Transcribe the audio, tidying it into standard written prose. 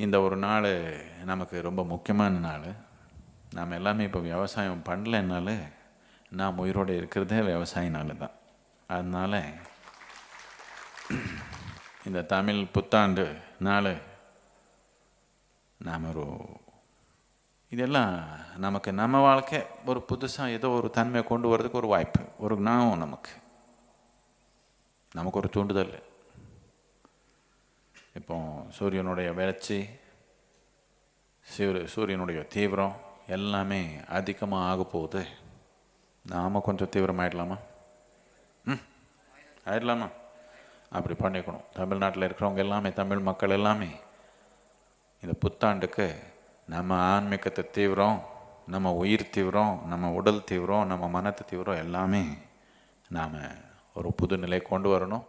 இந்த ஒரு நாள் நமக்கு ரொம்ப முக்கியமான நாள். நாம் எல்லாமே இப்போ விவசாயம் பண்ணலைன்னாலும் நாம் உயிரோடு இருக்கிறதே விவசாயினால தான். அதனால் இந்த தமிழ் புத்தாண்டு நாள் நாம் இதெல்லாம் நமக்கு நம்ம வாழ்க்கை ஒரு புதுசாக ஏதோ ஒரு தன்மையை கொண்டு வர்றதுக்கு ஒரு வாய்ப்பு, ஒரு ஞாபகம், நமக்கு ஒரு தூண்டுதல். இப்போ சூரியனுடைய வெளிச்சி, சூரியனுடைய தீவிரம் எல்லாமே அதிகமாக ஆக போகுது. நாம் கொஞ்சம் தீவிரமாயிடலாமா? ஆயிடலாமா? அப்படி பண்ணிக்கணும். தமிழ்நாட்டில் இருக்கிறவங்க எல்லாமே, தமிழ் மக்கள் எல்லாமே இந்த புத்தாண்டுக்கு நம்ம ஆன்மீகத்தை தீவிரம், நம்ம உயிர் தீவிரம், நம்ம உடல் தீவிரம், நம்ம மனத்து தீவிரம் எல்லாமே நாம் ஒரு புது நிலை கொண்டு வரணும்.